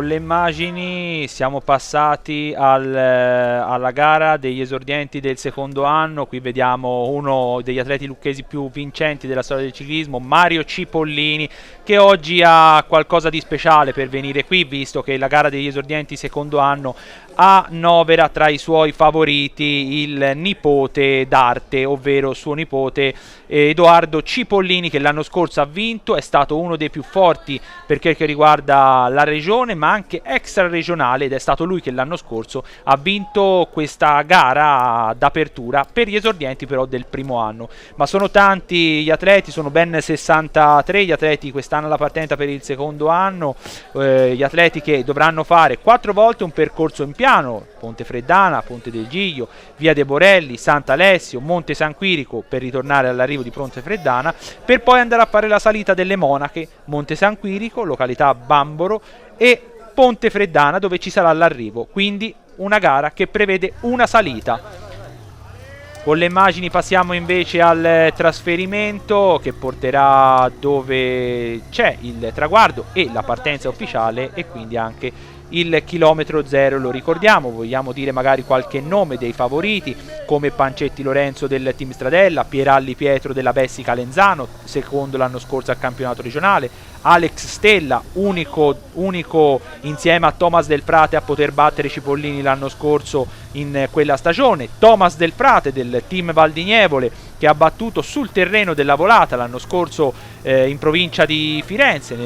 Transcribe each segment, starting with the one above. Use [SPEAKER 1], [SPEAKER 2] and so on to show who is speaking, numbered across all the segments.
[SPEAKER 1] le immagini siamo passati alla gara degli esordienti del secondo anno. Qui vediamo uno degli atleti lucchesi più vincenti della storia del ciclismo, Mario Cipollini, che oggi ha qualcosa di speciale per venire qui, visto che la gara degli esordienti secondo anno annovera tra i suoi favoriti il nipote d'arte, ovvero suo nipote Edoardo Cipollini, che l'anno scorso ha vinto, è stato uno dei più forti per quel che riguarda la regione, ma anche extraregionale, ed è stato lui che l'anno scorso ha vinto questa gara d'apertura per gli esordienti però del primo anno. Ma sono tanti gli atleti, sono ben 63 gli atleti quest'anno alla partenza per il secondo anno, gli atleti che dovranno fare 4 volte un percorso in piano: Ponte Freddana, Ponte del Giglio, Via de Borelli, Sant'Alessio, Monte San Quirico per ritornare all'arrivo di Ponte Freddana, per poi andare a fare la salita delle Monache, Monte San Quirico, località Bamboro, e Ponte Freddana, dove ci sarà l'arrivo. Quindi una gara che prevede una salita. Con le immagini passiamo invece al trasferimento, che porterà dove c'è il traguardo e la partenza ufficiale, e quindi anche il chilometro zero. Lo ricordiamo, vogliamo dire magari qualche nome dei favoriti, come Pancetti Lorenzo del team Stradella, Pieralli Pietro della Bessi Calenzano, secondo l'anno scorso al campionato regionale, Alex Stella, unico insieme a Thomas Del Prate a poter battere Cipollini l'anno scorso in quella stagione, Thomas Del Prate del team Valdignevole, che ha battuto sul terreno della Volata l'anno scorso in provincia di Firenze,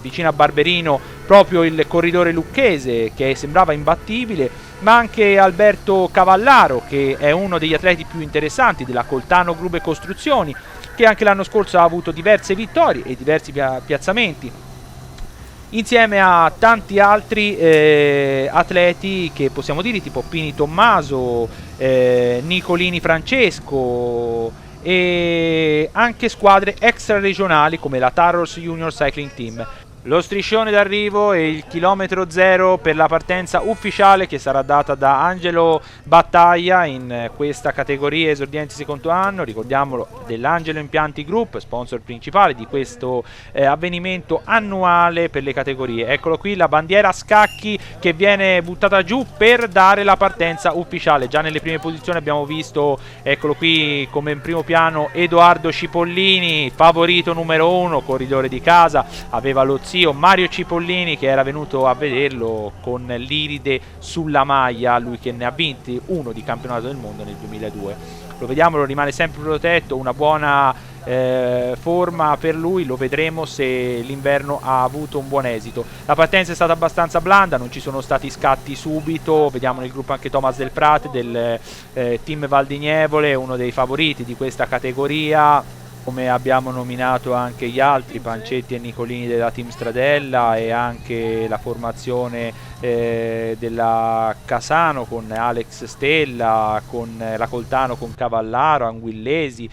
[SPEAKER 1] vicino a Barberino, proprio il corridore lucchese che sembrava imbattibile, ma anche Alberto Cavallaro, che è uno degli atleti più interessanti della Coltano Grube Costruzioni, che anche l'anno scorso ha avuto diverse vittorie e diversi piazzamenti, insieme a tanti altri atleti che possiamo dire, tipo Pini Tommaso, Nicolini Francesco, e anche squadre extraregionali come la Tarros Junior Cycling Team. Lo striscione d'arrivo e il chilometro zero per la partenza ufficiale, che sarà data da Angelo Battaglia in questa categoria esordienti secondo anno, ricordiamolo, dell'Angelo Impianti Group, sponsor principale di questo avvenimento annuale per le categorie. Eccolo qui, la bandiera a scacchi che viene buttata giù per dare la partenza ufficiale. Già nelle prime posizioni abbiamo visto, eccolo qui come in primo piano, Edoardo Cipollini, favorito numero 1, corridore di casa, aveva lo zio Mario Cipollini che era venuto a vederlo con l'iride sulla maglia, lui che ne ha vinti uno di campionato del mondo nel 2002. Lo vediamo, lo rimane sempre protetto, una buona forma per lui, lo vedremo se l'inverno ha avuto un buon esito. La partenza è stata abbastanza blanda, non ci sono stati scatti subito, vediamo nel gruppo anche Thomas Del Prate del team Valdignevole, uno dei favoriti di questa categoria, come abbiamo nominato anche gli altri, Pancetti e Nicolini della team Stradella, e anche la formazione della Casano con Alex Stella, con la Coltano con Cavallaro, Anguillesi.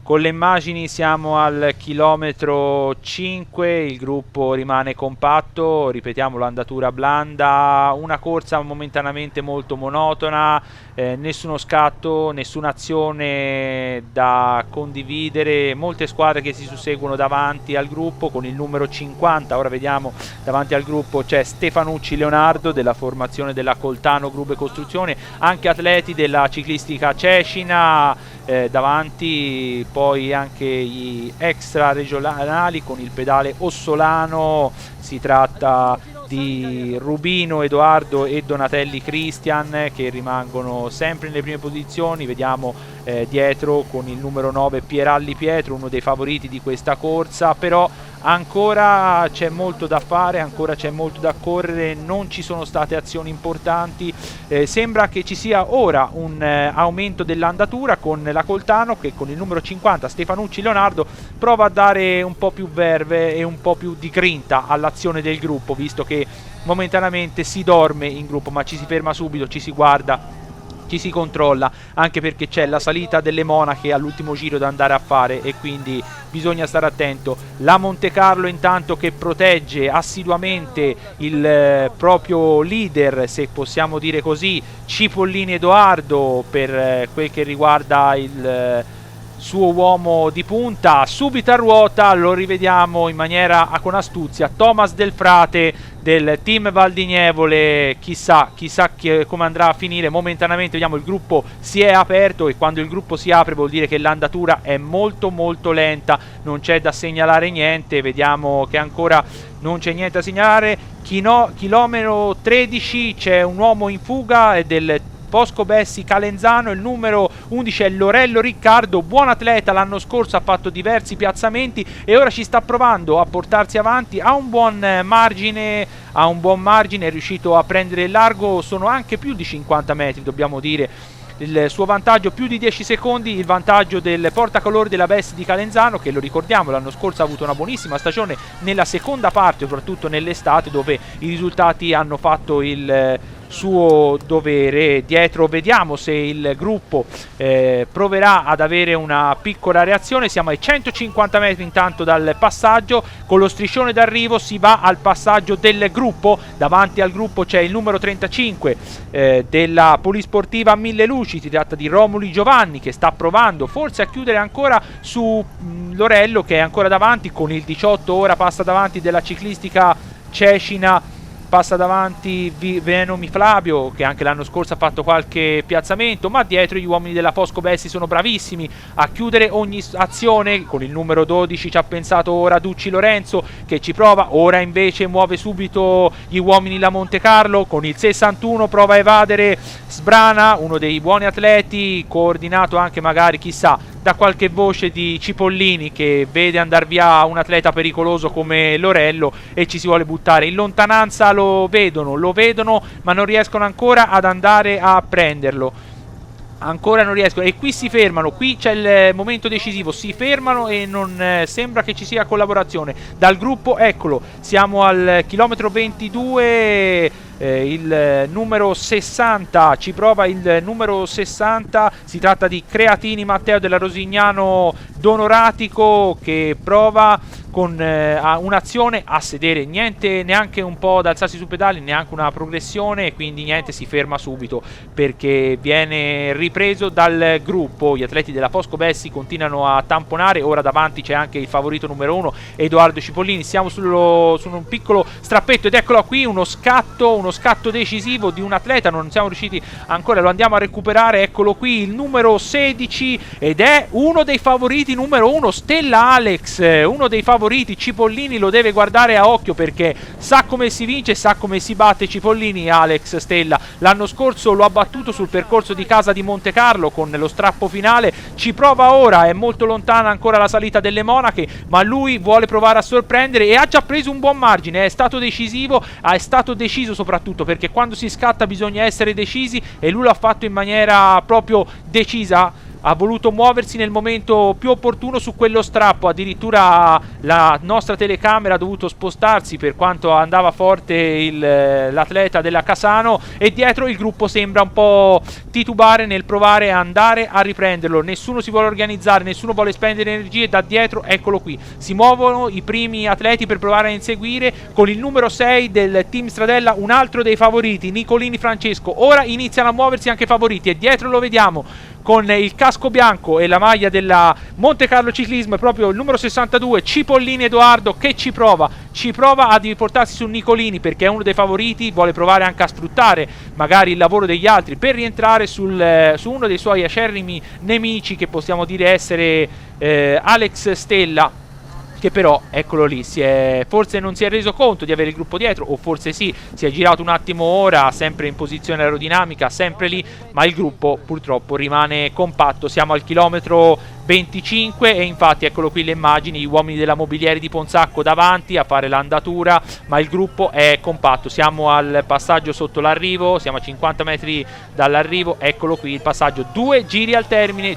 [SPEAKER 1] Con le immagini siamo al chilometro 5, il gruppo rimane compatto, ripetiamo, l'andatura blanda, una corsa momentaneamente molto monotona, nessuno scatto, nessuna azione da condividere, molte squadre che si susseguono davanti al gruppo con il numero 50. Ora vediamo, davanti al gruppo c'è Stefanucci Leonardo della formazione della Coltano Grube Costruzione, anche atleti della ciclistica cecina, davanti poi anche gli extra regionali con il pedale Ossolano, si tratta di Rubino Edoardo e Donatelli Christian che rimangono sempre nelle prime posizioni. Vediamo dietro con il numero 9 Pieralli Pietro, uno dei favoriti di questa corsa, però ancora c'è molto da fare, ancora c'è molto da correre, non ci sono state azioni importanti, sembra che ci sia ora un aumento dell'andatura con la Coltano che con il numero 50 Stefanucci Leonardo prova a dare un po' più verve e un po' più di grinta all'azione del gruppo, visto che momentaneamente si dorme in gruppo, ma ci si ferma subito, ci si guarda, ci si controlla, anche perché c'è la salita delle Monache all'ultimo giro da andare a fare e quindi bisogna stare attento. La Monte Carlo intanto che protegge assiduamente il proprio leader, se possiamo dire così, Cipollini Edoardo, per quel che riguarda il suo uomo di punta. Subito a ruota lo rivediamo in maniera con astuzia Thomas Del Frate del team Valdignevole. Chissà come andrà a finire. Momentaneamente vediamo il gruppo si è aperto, e quando il gruppo si apre vuol dire che l'andatura è molto lenta, non c'è da segnalare niente. Vediamo che ancora non c'è niente da segnalare. Chilometro 13 c'è un uomo in fuga, è del Fosco Bessi Calenzano, il numero 11 è Lorello Riccardo, buon atleta, l'anno scorso ha fatto diversi piazzamenti e ora ci sta provando a portarsi avanti, ha un buon margine, è riuscito a prendere il largo, sono anche più di 50 metri, dobbiamo dire. Il suo vantaggio più di 10 secondi, il vantaggio del portacolori della Bessi di Calenzano, che lo ricordiamo l'anno scorso ha avuto una buonissima stagione nella seconda parte, soprattutto nell'estate, dove i risultati hanno fatto il suo dovere. Dietro vediamo se il gruppo proverà ad avere una piccola reazione. Siamo ai 150 metri intanto dal passaggio, con lo striscione d'arrivo si va al passaggio del gruppo. Davanti al gruppo c'è il numero 35 della Polisportiva Mille Luci, si tratta di Romoli Giovanni, che sta provando forse a chiudere ancora su Lorello, che è ancora davanti con il 18. Ora passa davanti della ciclistica Cecina, passa davanti Venomi Flavio, che anche l'anno scorso ha fatto qualche piazzamento, ma dietro gli uomini della Fosco Bessi sono bravissimi a chiudere ogni azione. Con il numero 12 ci ha pensato ora Ducci Lorenzo, che ci prova, ora invece muove subito gli uomini da Monte Carlo, con il 61 prova a evadere Sbrana, uno dei buoni atleti, coordinato anche magari, chissà, da qualche voce di Cipollini, che vede andare via un atleta pericoloso come Lorello e ci si vuole buttare. In lontananza lo vedono, ma non riescono ancora ad andare a prenderlo. Ancora non riescono, e qui si fermano, qui c'è il momento decisivo, si fermano e non sembra che ci sia collaborazione dal gruppo. Eccolo, siamo al chilometro 22, il numero 60 ci prova, il numero 60, si tratta di Creatini Matteo della Rosignano Donoratico, che prova con un'azione a sedere, niente, neanche un po' ad alzarsi sui pedali, neanche una progressione, e quindi niente, si ferma subito perché viene ripreso dal gruppo. Gli atleti della Fosco Bessi continuano a tamponare, ora davanti c'è anche il favorito numero 1 Edoardo Cipollini. Siamo su un piccolo strappetto ed eccolo qui, uno scatto decisivo di un atleta, non siamo riusciti ancora, lo andiamo a recuperare. Eccolo qui il numero 16 ed è uno dei favoriti numero 1, Stella Alex, uno dei favoriti. Cipollini lo deve guardare a occhio perché sa come si vince, sa come si batte Cipollini. Alex Stella l'anno scorso lo ha battuto sul percorso di casa di Monte Carlo con lo strappo finale, ci prova ora, è molto lontana ancora la salita delle Monache, ma lui vuole provare a sorprendere e ha già preso un buon margine, è stato decisivo, è stato deciso soprattutto perché quando si scatta bisogna essere decisi, e lui l'ha fatto in maniera proprio decisa. Ha voluto muoversi nel momento più opportuno su quello strappo, addirittura la nostra telecamera ha dovuto spostarsi per quanto andava forte l'atleta della Casano, e dietro il gruppo sembra un po' titubare nel provare a andare a riprenderlo. Nessuno si vuole organizzare, nessuno vuole spendere energie. Da dietro, eccolo qui, si muovono i primi atleti per provare a inseguire, con il numero 6 del team Stradella, un altro dei favoriti, Nicolini Francesco. Ora iniziano a muoversi anche i favoriti e dietro lo vediamo con il casco bianco e la maglia della Monte Carlo Ciclismo, è proprio il numero 62 Cipollini Edoardo, che ci prova a riportarsi su Nicolini perché è uno dei favoriti, vuole provare anche a sfruttare magari il lavoro degli altri per rientrare su uno dei suoi acerrimi nemici, che possiamo dire essere Alex Stella, che però, eccolo lì, forse non si è reso conto di avere il gruppo dietro, o forse sì, si è girato un attimo ora, sempre in posizione aerodinamica, sempre lì, ma il gruppo purtroppo rimane compatto. Siamo al chilometro 25 e infatti eccolo qui le immagini, gli uomini della Mobilieri di Ponzacco davanti a fare l'andatura, ma il gruppo è compatto. Siamo al passaggio sotto l'arrivo, siamo a 50 metri dall'arrivo, eccolo qui il passaggio, due giri al termine,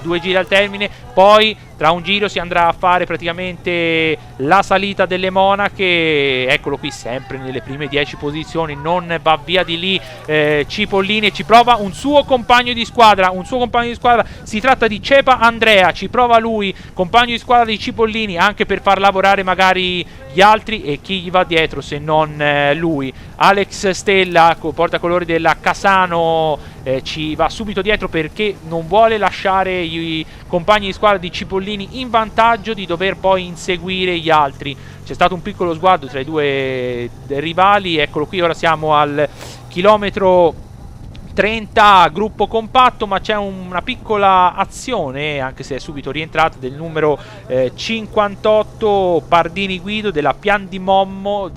[SPEAKER 1] poi tra un giro si andrà a fare praticamente la salita delle Monache. Eccolo qui sempre nelle prime 10 posizioni, non va via di lì Cipollini, e ci prova un suo compagno di squadra, si tratta di Cepa Andrea, ci prova lui, compagno di squadra di Cipollini, anche per far lavorare magari gli altri, e chi gli va dietro se non lui. Alex Stella, portacolori della Casano, ci va subito dietro perché non vuole lasciare i compagni di squadra di Cipollini in vantaggio di dover poi inseguire gli altri. c'è stato un piccolo sguardo tra i due rivali. Eccolo qui, ora siamo al chilometro 30, gruppo compatto, ma c'è una piccola azione, anche se è subito rientrata, del numero 58 Pardini Guido della Pandimomio,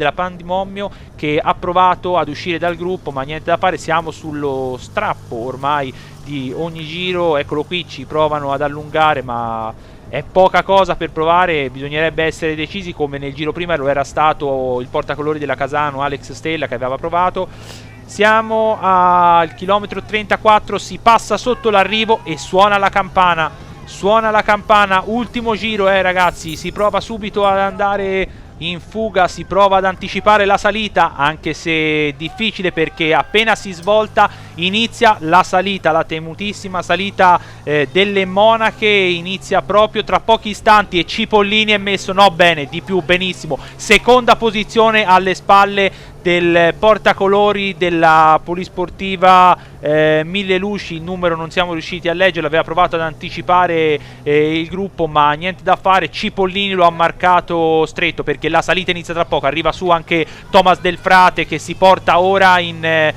[SPEAKER 1] che ha provato ad uscire dal gruppo, ma niente da fare, siamo sullo strappo ormai di ogni giro. Eccolo qui, ci provano ad allungare, ma è poca cosa per provare, bisognerebbe essere decisi come nel giro prima lo era stato il portacolori della Casano Alex Stella, che aveva provato. Siamo al chilometro 34, si passa sotto l'arrivo e suona la campana. Suona la campana, ultimo giro ragazzi, si prova subito ad andare in fuga, si prova ad anticipare la salita, anche se difficile perché appena si svolta inizia la salita, la temutissima salita delle Monache, inizia proprio tra pochi istanti e Cipollini è messo, no bene, di più, benissimo, seconda posizione alle spalle del portacolori della polisportiva Mille Luci. Il numero non siamo riusciti a leggerlo, aveva provato ad anticipare il gruppo, ma niente da fare, Cipollini lo ha marcato stretto perché la salita inizia tra poco, arriva su anche Thomas Del Frate che si porta ora in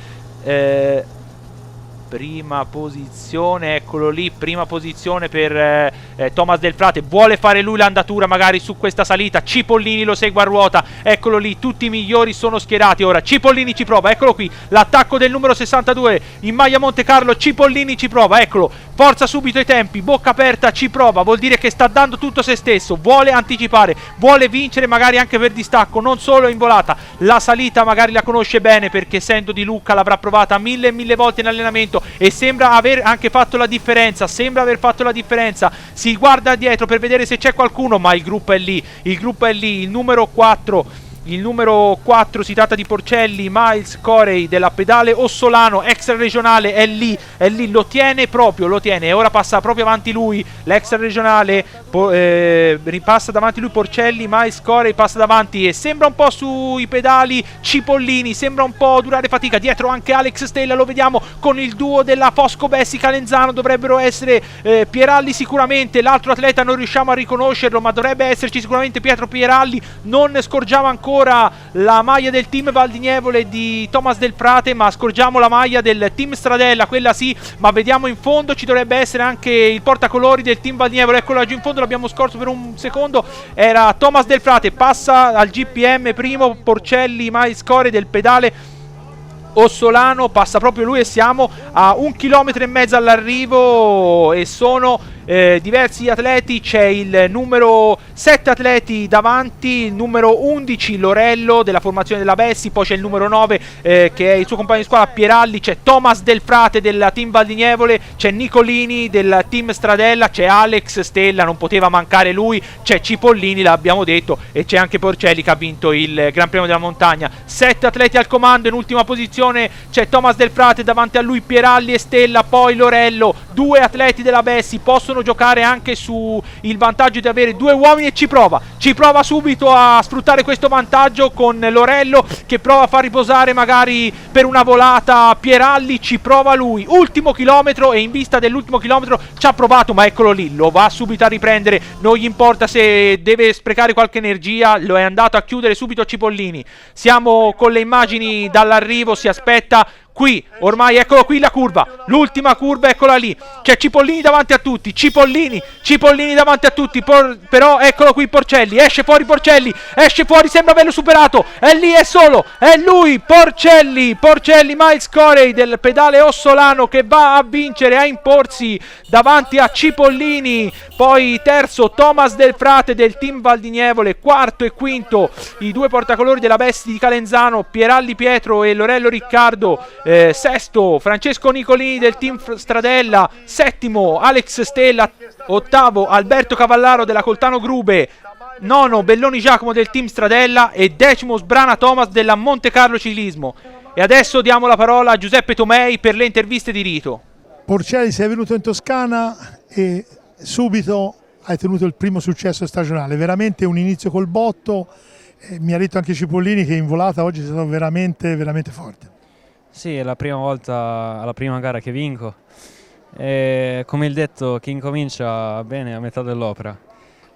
[SPEAKER 1] prima posizione, eccolo lì, prima posizione per Thomas Del Frate, vuole fare lui l'andatura magari su questa salita, Cipollini lo segue a ruota, eccolo lì, tutti i migliori sono schierati ora, Cipollini ci prova, eccolo qui, l'attacco del numero 62 in maglia Monte Carlo, Cipollini ci prova, eccolo, forza subito i tempi, bocca aperta, ci prova, vuol dire che sta dando tutto se stesso, vuole anticipare, vuole vincere magari anche per distacco, non solo in volata, la salita magari la conosce bene perché essendo di Lucca l'avrà provata mille e mille volte in allenamento e sembra aver anche fatto la differenza, sembra aver fatto la differenza, si guarda dietro per vedere se c'è qualcuno, ma il gruppo è lì, il numero 4. Il numero 4 si tratta di Porcelli, Miles Corey della Pedale Ossolano, extra regionale, è lì, lo tiene proprio, lo tiene, e ora passa proprio avanti lui, l'extra regionale, ripassa davanti lui Porcelli, Miles Corey passa davanti e sembra un po' sui pedali Cipollini, sembra un po' durare fatica, dietro anche Alex Stella, lo vediamo con il duo della Fosco Bessi Calenzano, dovrebbero essere Pieralli sicuramente, l'altro atleta non riusciamo a riconoscerlo, ma dovrebbe esserci sicuramente Pietro Pieralli, non scorgiamo ancora la maglia del team Valdignevole di Thomas Del Frate, ma scorgiamo la maglia del team Stradella, quella sì, ma vediamo in fondo ci dovrebbe essere anche il portacolori del team Valdignevole, eccolo laggiù in fondo, l'abbiamo scorso per un secondo, era Thomas Del Frate, passa al GPM primo, Porcelli, Miles Corey del pedale Ossolano, passa proprio lui e siamo a 1,5 km all'arrivo e sono diversi atleti, c'è il numero 7 atleti davanti, il numero 11 Lorello della formazione della Bessi, poi c'è il numero 9 che è il suo compagno di squadra Pieralli, c'è Thomas Del Frate del team Valdignevole, c'è Nicolini del team Stradella, c'è Alex Stella, non poteva mancare lui, c'è Cipollini, l'abbiamo detto, e c'è anche Porcelli che ha vinto il Gran Premio della Montagna. 7 atleti al comando, in ultima posizione c'è Thomas Del Frate, davanti a lui Pieralli e Stella, poi Lorello, 2 atleti della Bessi, possono giocare anche su il vantaggio di avere 2 uomini e ci prova subito a sfruttare questo vantaggio con Lorello che prova a far riposare magari per una volata Pieralli, ci prova lui, ultimo chilometro, e in vista dell'ultimo chilometro ci ha provato, ma eccolo lì, lo va subito a riprendere, non gli importa se deve sprecare qualche energia, lo è andato a chiudere subito Cipollini. Siamo con le immagini dall'arrivo, si aspetta qui, ormai eccolo qui la curva, l'ultima curva, eccola lì, c'è Cipollini davanti a tutti, Cipollini davanti a tutti, però eccolo qui Porcelli, esce fuori, sembra averlo superato, è lì, è solo, è lui, Porcelli, Miles Corey del pedale Ossolano che va a vincere, a imporsi davanti a Cipollini, poi terzo Thomas Del Frate del team Valdignevole, quarto e quinto i 2 portacolori della Bessi di Calenzano, Pieralli Pietro e Lorello Riccardo, sesto Francesco Nicolini del team Stradella, settimo Alex Stella, ottavo Alberto Cavallaro della Coltano Grube, nono Belloni Giacomo del team Stradella e decimo Sbrana Thomas della Monte Carlo Ciclismo. E adesso diamo la parola a Giuseppe Tomei per le interviste di rito.
[SPEAKER 2] Porcelli, sei venuto in Toscana e subito hai tenuto il primo successo stagionale, veramente un inizio col botto, mi ha detto anche Cipollini che in volata oggi è stato veramente forte.
[SPEAKER 3] Sì, è la prima volta, la prima gara che vinco. E come il detto, chi incomincia bene a metà dell'opera.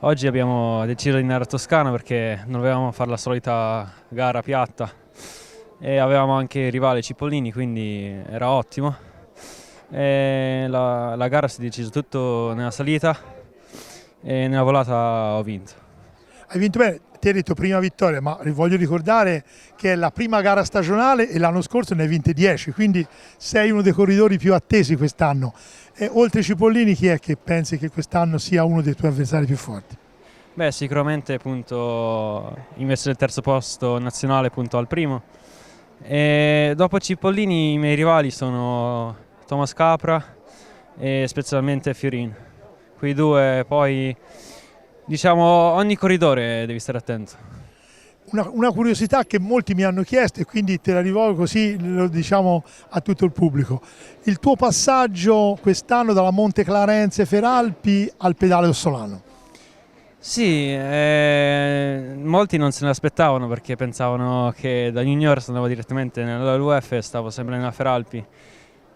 [SPEAKER 3] Oggi abbiamo deciso di andare a Toscana perché non volevamo fare la solita gara piatta e avevamo anche il rivale Cipollini, quindi era ottimo. E la gara si è decisa tutto nella salita e nella volata ho vinto.
[SPEAKER 2] Hai vinto bene, ti hai detto prima vittoria, ma voglio ricordare che è la prima gara stagionale e l'anno scorso ne hai vinte 10, quindi sei uno dei corridori più attesi quest'anno. E oltre Cipollini, chi è che pensi che quest'anno sia uno dei tuoi avversari più forti?
[SPEAKER 3] Beh, sicuramente punto invece del terzo posto nazionale punto al primo. E dopo Cipollini i miei rivali sono Thomas Capra e specialmente Fiorin. Quei due poi, diciamo, ogni corridore devi stare attento.
[SPEAKER 2] Una curiosità che molti mi hanno chiesto e quindi te la rivolgo così lo diciamo a tutto il pubblico. Il tuo passaggio quest'anno dalla Monte Clarence Feralpi al pedale Ossolano.
[SPEAKER 3] Sì, molti non se ne aspettavano perché pensavano che da junior andavo direttamente nella LUF e stavo sempre nella Feralpi.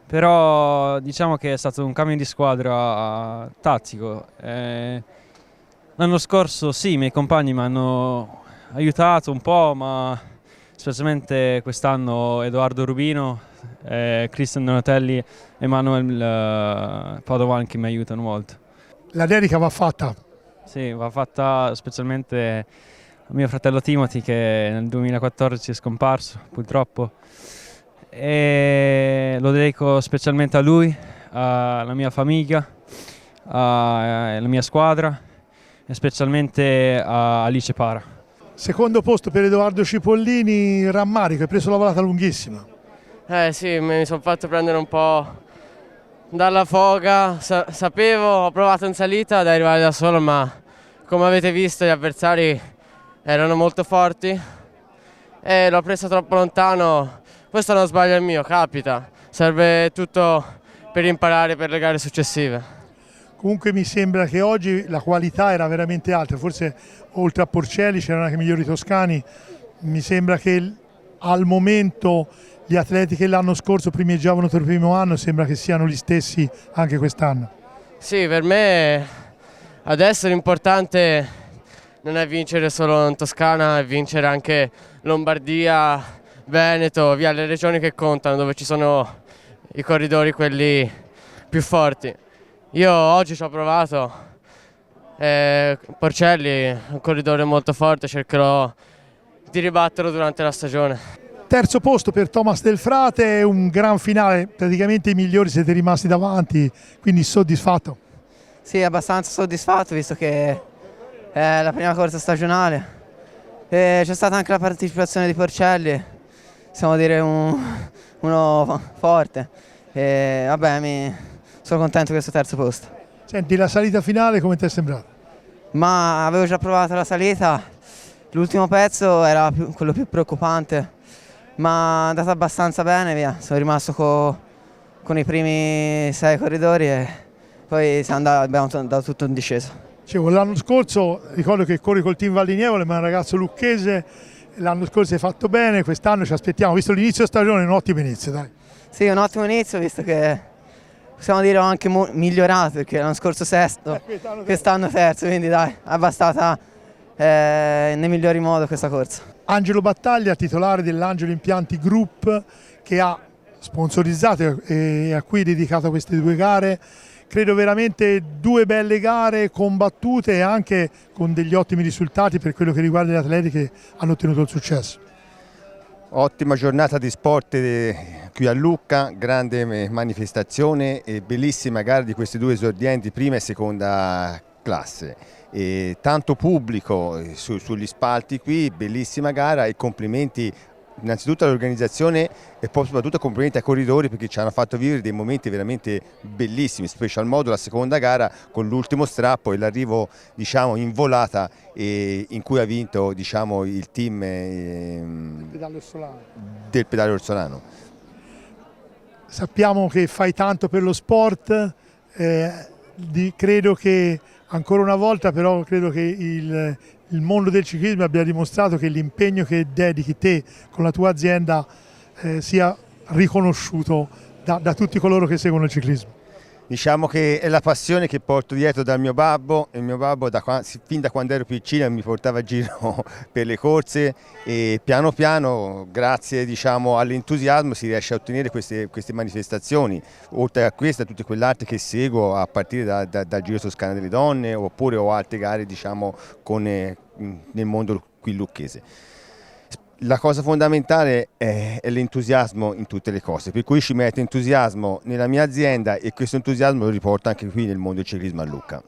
[SPEAKER 3] Però diciamo che è stato un cambio di squadra tattico. L'anno scorso sì, i miei compagni mi hanno aiutato un po', ma specialmente quest'anno Edoardo Rubino, Cristian Donatelli e Manuel Padovan che mi aiutano molto.
[SPEAKER 2] La dedica va fatta.
[SPEAKER 3] Sì, va fatta specialmente a mio fratello Timothy che nel 2014 è scomparso purtroppo e lo dedico specialmente a lui, alla mia famiglia, alla mia squadra e specialmente a Alice Para.
[SPEAKER 2] Secondo posto per Edoardo Cipollini, rammarico, hai preso la volata lunghissima.
[SPEAKER 4] Sì, mi sono fatto prendere un po' dalla foga, sapevo, ho provato in salita ad arrivare da solo, ma come avete visto gli avversari erano molto forti e l'ho presa troppo lontano. Questo non sbaglio il mio, capita, serve tutto per imparare per le gare successive.
[SPEAKER 2] Comunque mi sembra che oggi la qualità era veramente alta, forse oltre a Porcelli c'erano anche migliori toscani. Mi sembra che al momento gli atleti che l'anno scorso primeggiavano per il primo anno sembra che siano gli stessi anche quest'anno.
[SPEAKER 4] Sì, per me adesso l'importante non è vincere solo in Toscana, è vincere anche Lombardia, Veneto, via le regioni che contano, dove ci sono i corridori quelli più forti. Io oggi ci ho provato, Porcelli è un corridore molto forte, cercherò di ribatterlo durante la stagione.
[SPEAKER 2] Terzo posto per Thomas Del Frate, un gran finale, praticamente i migliori siete rimasti davanti, quindi soddisfatto?
[SPEAKER 5] Sì, abbastanza soddisfatto visto che è la prima corsa stagionale. C'è stata anche la partecipazione di Porcelli, possiamo dire uno forte. Sono contento di questo terzo posto.
[SPEAKER 2] Senti, la salita finale come ti è sembrata?
[SPEAKER 5] Ma avevo già provato la salita, l'ultimo pezzo era quello più preoccupante, ma è andata abbastanza bene, via. Sono rimasto con i primi 6 corridori e poi abbiamo dato tutto in discesa.
[SPEAKER 2] L'anno scorso ricordo che corri col team Vallinievole, ma è un ragazzo lucchese, l'anno scorso hai fatto bene, quest'anno ci aspettiamo, visto l'inizio stagione, un ottimo inizio, dai.
[SPEAKER 5] Sì, un ottimo inizio visto che possiamo dire ho anche migliorato perché l'anno scorso sesto, quest'anno terzo, quindi dai, è bastata nei migliori modi questa corsa.
[SPEAKER 2] Angelo Battaglia, titolare dell'Angelo Impianti Group, che ha sponsorizzato e a cui è dedicato queste 2 gare. Credo veramente 2 belle gare combattute e anche con degli ottimi risultati per quello che riguarda gli atleti che hanno ottenuto il successo.
[SPEAKER 6] Ottima giornata di sport qui a Lucca, grande manifestazione e bellissima gara di questi 2 esordienti, prima e seconda classe. E tanto pubblico sugli spalti qui, bellissima gara e complimenti innanzitutto all'organizzazione e poi soprattutto complimenti ai corridori perché ci hanno fatto vivere dei momenti veramente bellissimi, special modo la seconda gara con l'ultimo strappo e l'arrivo in volata in cui ha vinto il team del pedale Orsolano.
[SPEAKER 2] Sappiamo che fai tanto per lo sport, credo che ancora una volta però credo che il mondo del ciclismo abbia dimostrato che l'impegno che dedichi te con la tua azienda sia riconosciuto da tutti coloro che seguono il ciclismo.
[SPEAKER 6] Diciamo che è la passione che porto dietro dal mio babbo. Il mio babbo fin da quando ero piccino mi portava a giro per le corse e piano piano, grazie diciamo, all'entusiasmo, si riesce a ottenere queste manifestazioni. Oltre a queste, a tutte quelle altre che seguo a partire dal Giro Toscana delle Donne, oppure ho altre gare diciamo, nel mondo qui lucchese. La cosa fondamentale è l'entusiasmo in tutte le cose, per cui ci metto entusiasmo nella mia azienda e questo entusiasmo lo riporto anche qui nel mondo del ciclismo a Lucca.